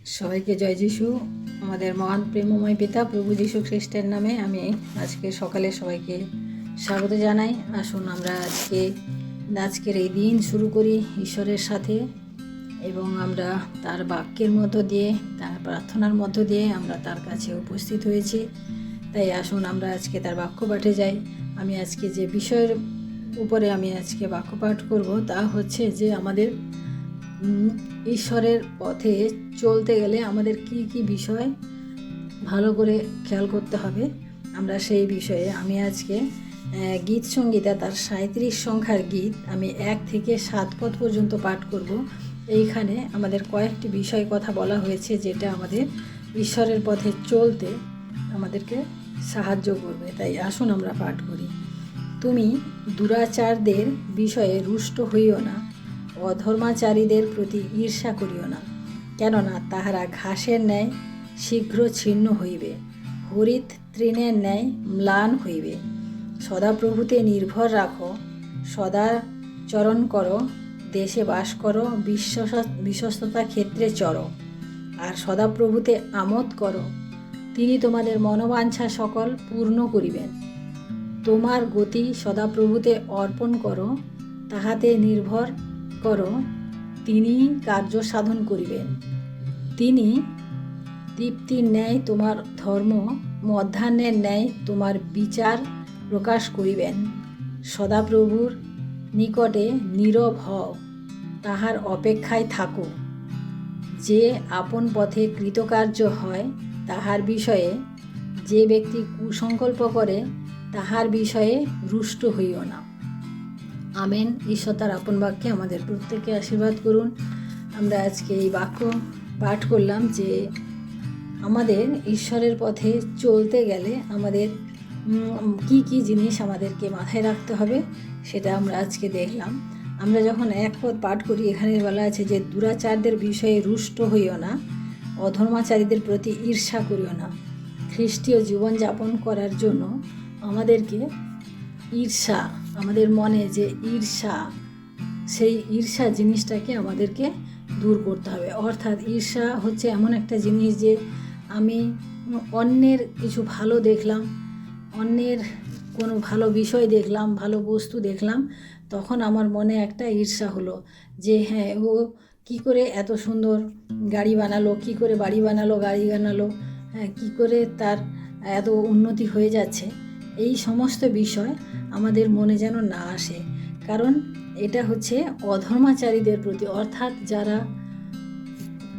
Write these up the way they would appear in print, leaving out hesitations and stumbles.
সবাইকে জয় যিশু। আমাদের মহান প্রেমময় পিতা প্রভু যীশু খ্রিস্টের নামে আমি আজকে সকালে সবাইকে স্বাগত জানাই। আসুন আমরা আজকের এই দিন শুরু করি ঈশ্বরের সাথে, এবং আমরা তার বাক্যের মধ্য দিয়ে, তার প্রার্থনার মধ্য দিয়ে আমরা তার কাছে উপস্থিত হয়েছি। তাই আসুন আমরা আজকে তার বাক্য পাঠে যাই। আমি আজকে যে বিষয়ের উপরে আমি আজকে বাক্য পাঠ করব তা হচ্ছে যে আমাদের ঈশ্বরের পথে চলতে গেলে আমাদের কি কি বিষয় ভালো করে খেয়াল করতে হবে, আমরা সেই বিষয়ে আমি আজকে গীত সংগীতা তার 37 সংখ্যার গীত আমি 1 থেকে 7 পদ পর্যন্ত পাঠ করব। এইখানে আমাদের কয়েকটি বিষয় কথা বলা হয়েছে যেটা আমাদের ঈশ্বরের পথে চলতে আমাদেরকে সাহায্য করবে। তাই আসুন আমরা পাঠ করি। তুমি দুরাচারদের বিষয়ে রুষ্ট হইও না, অধর্মাচারীদের প্রতি ঈর্ষা করিও না, কেননা তাহারা ঘাসের ন্যায় শীঘ্র ছিন্ন হইবে, হরিৎ তৃণের ন্যায় ম্লান হইবে। সদাপ্রভুতে নির্ভর রাখো, সদাচরণ করো, দেশে বাস করো, বিশ্বস্ততা ক্ষেত্রে চরো, আর সদাপ্রভুতে আমোদ করো। তিনি তোমাদের মনোবাঞ্ছা সকল পূর্ণ করিবেন। তোমার গতি সদাপ্রভুতে অর্পণ করো, তাহাতে নির্ভর করো, তিনি কার্য সাধন করিবেন। তিনি দীপ্তির ন্যায় তোমার ধর্ম, মধ্যাহ্নের ন্যায় তোমার বিচার প্রকাশ করিবেন। সদাপ্রভুর নিকটে নীরব হও, তাহার অপেক্ষায় থাকো। যে আপন পথে কৃতকার্য হয় তাহার বিষয়ে, যে ব্যক্তি কুসংকল্প করে তাহার বিষয়ে রুষ্ট হইও না। আমেন। ঈশ্বর তার আপন বাক্যে আমাদের প্রত্যেককে আশীর্বাদ করুন। আমরা আজকে এই বাক্য পাঠ করলাম যে আমাদের ঈশ্বরের পথে চলতে গেলে আমাদের কি কি জিনিস আমাদেরকে মাথায় রাখতে হবে সেটা আমরা আজকে দেখলাম। আমরা যখন এক পদ পাঠ করি, এখানে বলা আছে যে দুরাচারদের বিষয়ে রুষ্ট হইও না, অধর্মাচারীদের প্রতি ঈর্ষা করিও না। খ্রিস্টীয় জীবনযাপন করার জন্য আমাদেরকে ঈর্ষা, আমাদের মনে যে ঈর্ষা, সেই ঈর্ষা জিনিসটাকে আমাদেরকে দূর করতে হবে। অর্থাৎ ঈর্ষা হচ্ছে এমন একটা জিনিস যে আমি অন্যের কিছু ভালো দেখলাম, অন্যের কোনো ভালো বিষয় দেখলাম, ভালো বস্তু দেখলাম, তখন আমার মনে একটা ঈর্ষা হলো যে হ্যাঁ, ও কী করে এত সুন্দর গাড়ি বানালো, কী করে বাড়ি বানালো, গাড়ি বানালো, হ্যাঁ, কী করে তার এত উন্নতি হয়ে যাচ্ছে। এই সমস্ত বিষয় আমাদের মনে যেন না আসে, কারণ এটা হচ্ছে অধর্মাচারীদের প্রতি, অর্থাৎ যারা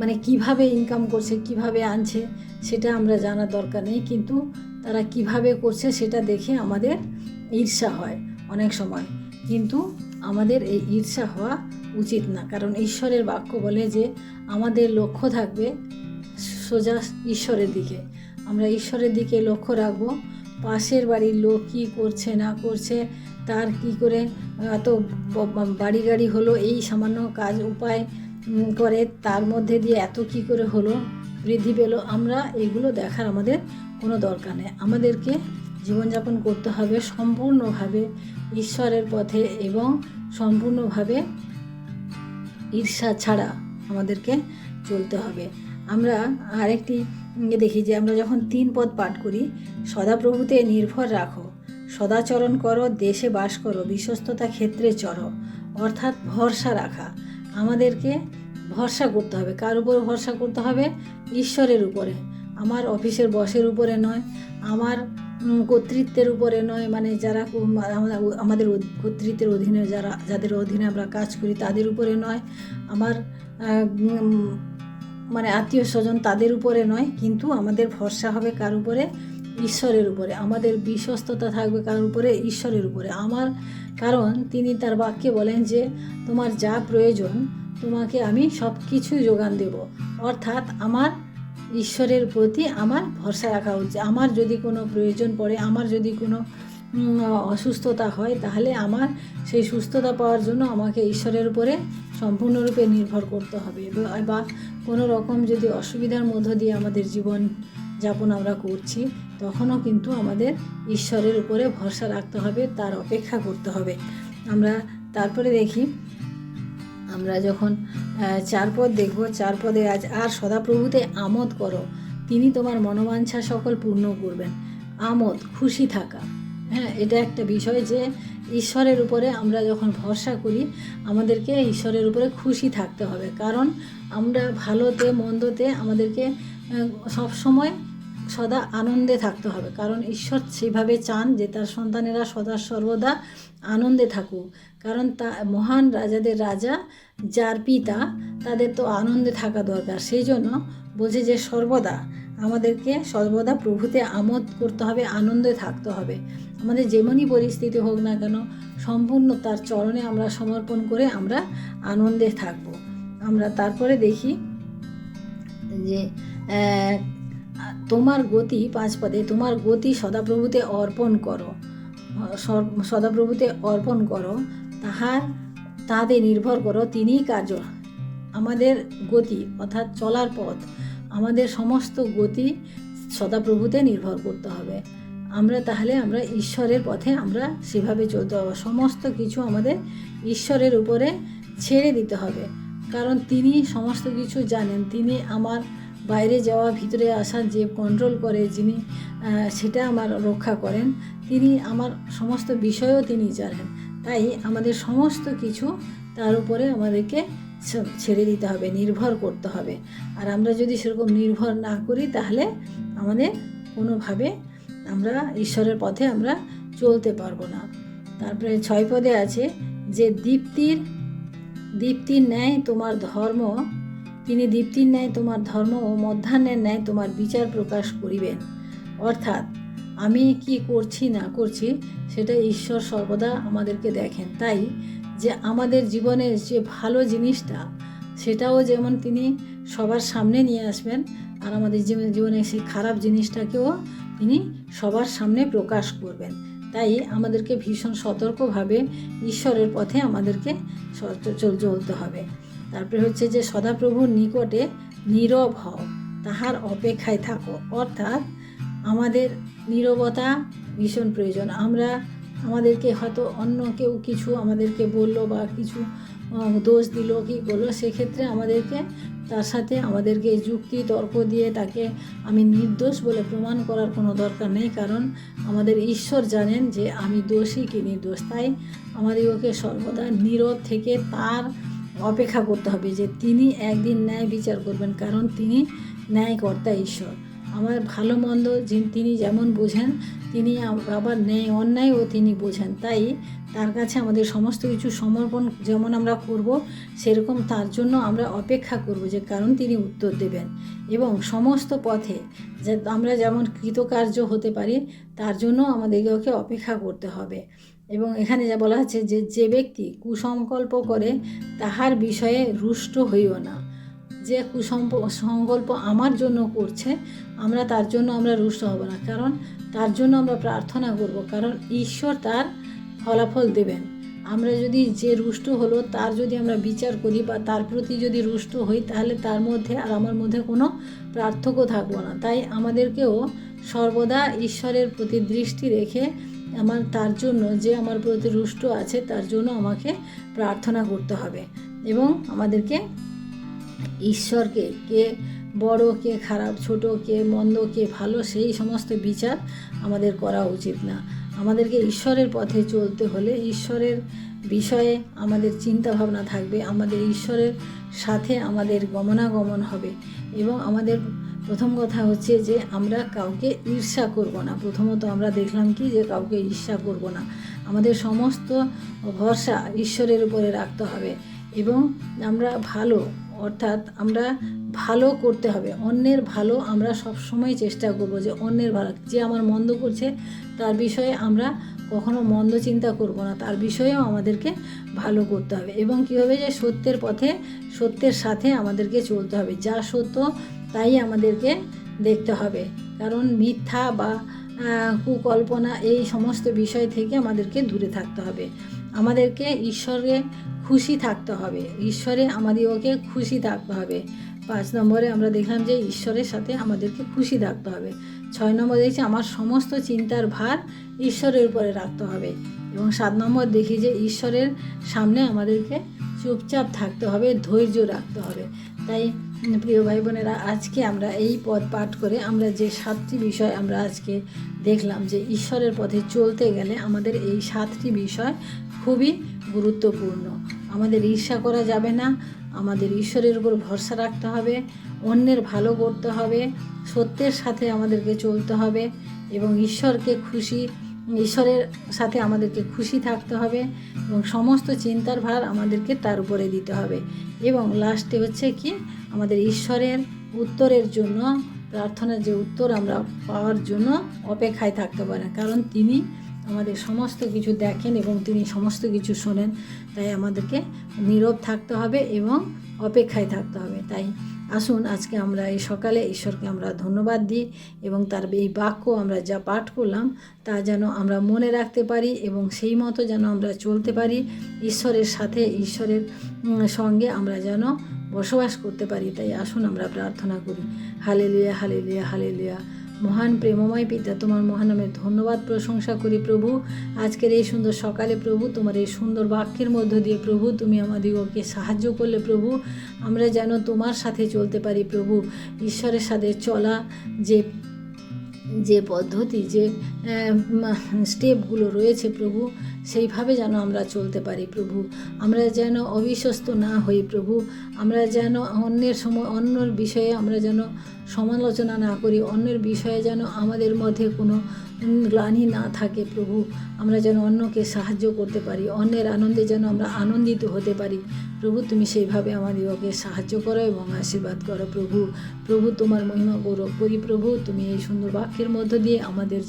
মানে কিভাবে ইনকাম করছে, কিভাবে আনছে সেটা আমরা জানার দরকার নেই, কিন্তু তারা কিভাবে করছে সেটা দেখে আমাদের ঈর্ষা হয় অনেক সময়। কিন্তু আমাদের এই ঈর্ষা হওয়া উচিত না, কারণ ঈশ্বরের বাক্য বলে যে আমাদের লক্ষ্য থাকবে সোজা ঈশ্বরের দিকে। আমরা ঈশ্বরের দিকে লক্ষ্য রাখবো। পাশের বাড়ির লোক কী করছে না করছে, তার কি করে এত বাড়ি গাড়ি হলো, এই সামান্য কাজ উপায় করে তার মধ্যে দিয়ে এত কি করে হলো, বৃদ্ধি পেল, আমরা এগুলো দেখার আমাদের কোনো দরকার নেই। আমাদেরকে জীবনযাপন করতে হবে সম্পূর্ণভাবে ঈশ্বরের পথে, এবং সম্পূর্ণভাবে ঈর্ষা ছাড়া আমাদেরকে চলতে হবে। আমরা আরেকটি দেখি যে আমরা যখন 3 পদ পাঠ করি, সদাপ্রভুতে নির্ভর রাখো, সদাচরণ করো, দেশে বাস করো, বিশ্বস্ততা ক্ষেত্রে চরো। অর্থাৎ ভরসা রাখা, আমাদেরকে ভরসা করতে হবে। কার উপর ভরসা করতে হবে? ঈশ্বরের উপরে। আমার অফিসের বসের উপরে নয়, আমার কর্তৃত্বের উপরে নয়, মানে যারা আমাদের কর্তৃত্বের অধীনে যাদের অধীনে আমরা কাজ করি তাদের উপরে নয়, আমার মানে আত্মীয় স্বজন তাদের উপরে নয়, কিন্তু আমাদের ভরসা হবে কার উপরে? ঈশ্বরের উপরে। আমাদের বিশ্বস্ততা থাকবে কার উপরে? ঈশ্বরের উপরে। কারণ তিনি তার বাক্যে বলেন যে তোমার যা প্রয়োজন তোমাকে আমি সব কিছুই যোগান দেব। অর্থাৎ আমার ঈশ্বরের প্রতি আমার ভরসা রাখা উচিত। আমার যদি কোনো প্রয়োজন পড়ে, আমার যদি কোনো অসুস্থতা হয়, তাহলে আমার সেই সুস্থতা পাওয়ার জন্য আমাকে ঈশ্বরের উপরে সম্পূর্ণরূপে নির্ভর করতে হবে। বা কোনো রকম যদি অসুবিধার মধ্য দিয়ে আমাদের জীবন যাপন আমরা করছি, তখনও কিন্তু আমাদের ঈশ্বরের উপরে ভরসা রাখতে হবে, তার অপেক্ষা করতে হবে। আমরা তারপরে দেখি আমরা যখন 4 পদ দেখব, 4 পদে আজ আর সদাপ্রভুতে আমোদ করো, তিনি তোমার মনোবাঞ্ছা সকল পূর্ণ করবেন। আমোদ, খুশি থাকা, হ্যাঁ, এটা একটা বিষয় যে ঈশ্বরের উপরে আমরা যখন ভরসা করি আমাদেরকে ঈশ্বরের উপরে খুশি থাকতে হবে। কারণ আমরা ভালোতে মন্দতে আমাদেরকে সব সময় সদা আনন্দে থাকতে হবে, কারণ ঈশ্বর সেইভাবে চান যে তার সন্তানেরা সদা সর্বদা আনন্দে থাকুক। কারণ তা মহান রাজাদের রাজা যার পিতা, তাদের তো আনন্দে থাকা দরকার। সেই জন্য বলছে যে আমাদেরকে সর্বদা প্রভুতে আমোদ করতে হবে, আনন্দে থাকতে হবে। আমাদের যেমনই পরিস্থিতি হোক না কেন সম্পূর্ণ তার চরণে আমরা সমর্পণ করে আমরা আনন্দে থাকব। আমরা তারপরে দেখি যে তোমার গতি, 5 পদে, তোমার গতি সদাপ্রভুতে অর্পণ করো, সদাপ্রভুতে অর্পণ করো, তাহাতে নির্ভর করো, তিনিই কার্য। আমাদের গতি অর্থাৎ চলার পথ, আমাদের সমস্ত গতি সদাপ্রভুতে নির্ভর করতে হবে। তাহলে আমরা ঈশ্বরের পথে আমরা সেভাবে চলতে হবে। সমস্ত কিছু আমাদের ঈশ্বরের উপরে ছেড়ে দিতে হবে, কারণ তিনি সমস্ত কিছু জানেন। তিনি আমার বাইরে যাওয়া ভিতরে আসা যে কন্ট্রোল করে, যিনি সেটা আমার রক্ষা করেন, তিনি আমার সমস্ত বিষয়ও তিনি জানেন। তাই আমাদের সমস্ত কিছু তার উপরে আমাদেরকে ছেড়ে দিতে হবে, নির্ভর করতে হবে। আর আমরা যদি সেরকম নির্ভর না করি তাহলে আমাদের কোনোভাবে আমরা ঈশ্বরের পথে আমরা চলতে পারবো না। তারপরে 6 পদে আছে যে দীপ্তির ন্যায় তোমার ধর্ম, তিনি দীপ্তির ন্যায় তোমার ধর্ম ও মধ্যাহ্নের ন্যায় তোমার বিচার প্রকাশ করিবেন। অর্থাৎ আমি কি করছি না করছি সেটা ঈশ্বর সর্বদা আমাদেরকে দেখেন। তাই যে আমাদের জীবনের যে ভালো জিনিসটা সেটাও যেমন তিনি সবার সামনে নিয়ে আসবেন, আর আমাদের জীবনে সেই খারাপ জিনিসটাকেও তিনি সবার সামনে প্রকাশ করবেন। তাই আমাদেরকে ভীষণ সতর্কভাবে ঈশ্বরের পথে আমাদেরকে চলতে হবে। তারপরে হচ্ছে যে সদাপ্রভুর নিকটে নীরব হও, তাহার অপেক্ষায় থাকো। অর্থাৎ আমাদের নীরবতা ভীষণ প্রয়োজন। আমাদেরকে হয়তো অন্য কেউ কিছু আমাদেরকে বললো বা কিছু দোষ দিল কি করলো, সেক্ষেত্রে আমাদেরকে তার সাথে আমাদেরকে যুক্তি তর্ক দিয়ে তাকে আমি নির্দোষ বলে প্রমাণ করার কোনো দরকার নেই। কারণ আমাদের ঈশ্বর জানেন যে আমি দোষী কি নির্দোষ। তাই আমাদেরকে সর্বদা নীরব থেকে তার অপেক্ষা করতে হবে যে তিনি একদিন ন্যায় বিচার করবেন, কারণ তিনি ন্যায়কর্তা ঈশ্বর। আমার ভালো মন্দ তিনি যেমন বোঝেন, তিনি আবার ন্যায় অন্যায়ও তিনি বোঝেন। তাই তার কাছে আমাদের সমস্ত কিছু সমর্পণ যেমন আমরা করব, সেরকম তার জন্য আমরা অপেক্ষা করব, যে কারণ তিনি উত্তর দেবেন। এবং সমস্ত পথে যে আমরা যেমন কৃতকার্য হতে পারি তার জন্য আমাদেরকে অপেক্ষা করতে হবে। এবং এখানে যা বলা হচ্ছে যে ব্যক্তি কুসংকল্প করে তাহার বিষয়ে রুষ্ট হইও না। যে সংকল্প আমার জন্য করছে তার জন্য আমরা রুষ্ট হব না, কারণ তার জন্য আমরা প্রার্থনা করব, কারণ ঈশ্বর তার ফলাফল দেবেন। আমরা যদি যে রুষ্ট হলো তার যদি আমরা বিচার করি বা তার প্রতি যদি রুষ্ট হই, তাহলে তার মধ্যে আর আমার মধ্যে কোনো পার্থক্য থাকবো না। তাই আমাদেরকেও সর্বদা ঈশ্বরের প্রতি দৃষ্টি রেখে তার জন্য যে আমার প্রতি রুষ্ট আছে তার জন্য আমাকে প্রার্থনা করতে হবে। এবং আমাদেরকে ঈশ্বরকে, কে বড় কে খারাপ, ছোট কে মন্দ কে ভালো, সেই সমস্ত বিচার আমাদের করা উচিত না। আমাদেরকে ঈশ্বরের পথে চলতে হলে ঈশ্বরের বিষয়ে আমাদের চিন্তা ভাবনা থাকবে, আমাদের ঈশ্বরের সাথে আমাদের গমনাগমন হবে। এবং আমাদের প্রথম কথা হচ্ছে যে আমরা কাউকে ঈর্ষা করব না। প্রথমত আমরা দেখলাম কি যে কাউকে ঈর্ষা করব না, আমাদের সমস্ত ভরসা ঈশ্বরের উপরে রাখতে হবে। এবং আমরা অর্থাৎ আমরা ভালো করতে হবে, অন্যের ভালো আমরা সব সময় চেষ্টা করব, যে অন্যের ভালো, যে আমার মন্দ করছে তার বিষয়ে আমরা কখনো মন্দ চিন্তা করব না, তার বিষয়েও আমাদেরকে ভালো করতে হবে। এবং কী হবে, যে সত্যের পথে সত্যের সাথে আমাদেরকে চলতে হবে, যা সত্য তাই আমাদেরকে দেখতে হবে। কারণ মিথ্যা বা কুকল্পনা এই সমস্ত বিষয় থেকে আমাদেরকে দূরে থাকতে হবে। আমাদেরকে ঈশ্বরে খুশি থাকতে হবে, ঈশ্বরে আমাদেরকে খুশি থাকতে হবে। 5 নম্বরে আমরা দেখলাম যে ঈশ্বরের সাথে আমাদেরকে খুশি থাকতে হবে। 6 নম্বর দেখছি আমার সমস্ত চিন্তার ভার ঈশ্বরের উপরে রাখতে হবে। এবং 7 নম্বর দেখি যে ঈশ্বরের সামনে আমাদেরকে চুপচাপ থাকতে হবে, ধৈর্য রাখতে হবে। তাই প্রিয় ভাই বোনেরা, আজকে আমরা এই পদ পাঠ করে আমরা যে 7টি বিষয় আমরা আজকে দেখলাম যে ঈশ্বরের পথে চলতে গেলে আমাদের এই 7টি বিষয় খুবই গুরুত্বপূর্ণ। আমাদের ঈর্ষা করা যাবে না, আমাদের ঈশ্বরের উপর ভরসা রাখতে হবে, অন্যের ভালো করতে হবে, সত্যের সাথে আমাদেরকে চলতে হবে এবং ঈশ্বরের সাথে আমাদেরকে খুশি থাকতে হবে এবং সমস্ত চিন্তার ভার আমাদেরকে তার উপরে দিতে হবে। এবং লাস্টে হচ্ছে কি, আমাদের ঈশ্বরের উত্তরের জন্য, প্রার্থনার যে উত্তর আমরা পাওয়ার জন্য অপেক্ষায় থাকতে পারেন, কারণ তিনি আমাদের সমস্ত কিছু দেখেন এবং তিনি সমস্ত কিছু শোনেন। তাই আমাদেরকে নীরব থাকতে হবে এবং অপেক্ষায় থাকতে হবে। তাই আসুন আজকে আমরা এই সকালে ঈশ্বরকে আমরা ধন্যবাদ দিই এবং তার এই বাক্য আমরা যা পাঠ করলাম তা যেন আমরা মনে রাখতে পারি এবং সেই মতো যেন আমরা চলতে পারি, ঈশ্বরের সাথে, ঈশ্বরের সঙ্গে আমরা যেন বসবাস করতে পারি। তাই আসুন আমরা প্রার্থনা করি। Hallelujah, hallelujah, hallelujah. মহান প্রেমময় পিতা, তোমার মহান নামে ধন্যবাদ প্রশংসা করি প্রভু। আজকের এই সুন্দর সকালে প্রভু, তোমার এই সুন্দর বাক্যের মধ্য দিয়ে প্রভু তুমি আমাদেরকে সাহায্য করলে প্রভু, আমরা যেন তোমার সাথে চলতে পারি প্রভু। ঈশ্বরের সাথে চলা যে পদ্ধতি, যে স্টেপগুলো রয়েছে প্রভু, সেইভাবে যেন আমরা চলতে পারি প্রভু। আমরা যেন অবিশ্বস্ত না হই প্রভু। আমরা যেন অন্যের বিষয়ে আমরা যেন সমালোচনা না করি, অন্যের বিষয়ে যেন আমাদের মধ্যে কোনো গ্লানি না থাকে প্রভু। আমরা যেন অন্যকে সাহায্য করতে পারি, অন্যের আনন্দে যেন আমরা আনন্দিত হতে পারি প্রভু। তুমি সেইভাবে আমাদেরকে সাহায্য করো এবং আশীর্বাদ করো প্রভু। প্রভু, তোমার মহিমা গৌরব করি প্রভু। তুমি এই সুন্দর বাক্যের মধ্য দিয়ে আমাদের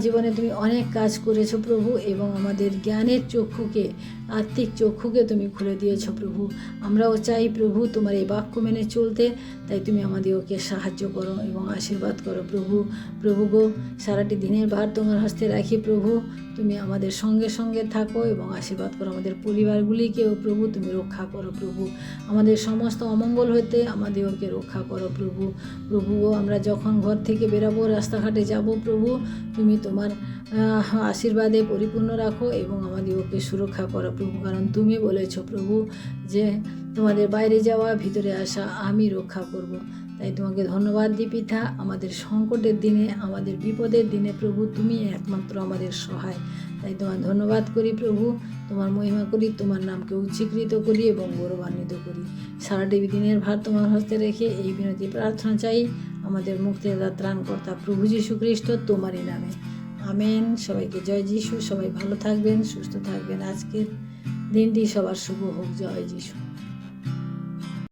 জীবনে তুমি অনেক কাজ করেছো প্রভু এবং আমাদের জ্ঞানের চক্ষুকে, আত্মিক চক্ষুকে তুমি খুলে দিয়েছো প্রভু। আমরাও চাই প্রভু তোমার এই বাক্য মেনে চলতে। তাই তুমি আমাদেরকে সাহায্য করো এবং আশীর্বাদ করো প্রভু। প্রভু গো, সারাটি দিনের ভার তোমার হস্তে রাখি প্রভু। তুমি আমাদের সঙ্গে সঙ্গে থাকো এবং আশীর্বাদ করো আমাদের পরিবারগুলিকেও প্রভু। তুমি রক্ষা করো প্রভু। আমাদের সমস্ত অমঙ্গল হতে আমাদেরকে রক্ষা করো প্রভু। প্রভু গো, আমরা যখন ঘর থেকে বেরাবো, রাস্তাঘাটে যাব প্রভু, তুমি তোমার আশীর্বাদে পরিপূর্ণ রাখো এবং আমাদেরকে সুরক্ষা করো প্রভু। কারণ তুমি বলেছো প্রভু যে তোমাদের বাইরে যাওয়া, ভিতরে আসা আমি রক্ষা করব। তাই তোমাকে ধন্যবাদ দিই পিতা। আমাদের সংকটের দিনে, আমাদের বিপদের দিনে প্রভু তুমি একমাত্র আমাদের সহায়। তাই তোমার ধন্যবাদ করি প্রভু, তোমার মহিমা করি, তোমার নামকে উচ্চীকৃত করি এবং গৌরবান্বিত করি। সারাটি দিনের ভার তোমার হস্তে রেখে এই বিনতি প্রার্থনা চাই আমাদের মুক্তিদাতা ত্রাণকর্তা প্রভু যীশু খ্রিস্ট তোমারই নামে, আমেন। সবাইকে জয় যিশু। সবাই ভালো থাকবেন, সুস্থ থাকবেন। আজকের দিনটি সবার শুভ হোক। জয় যিশু।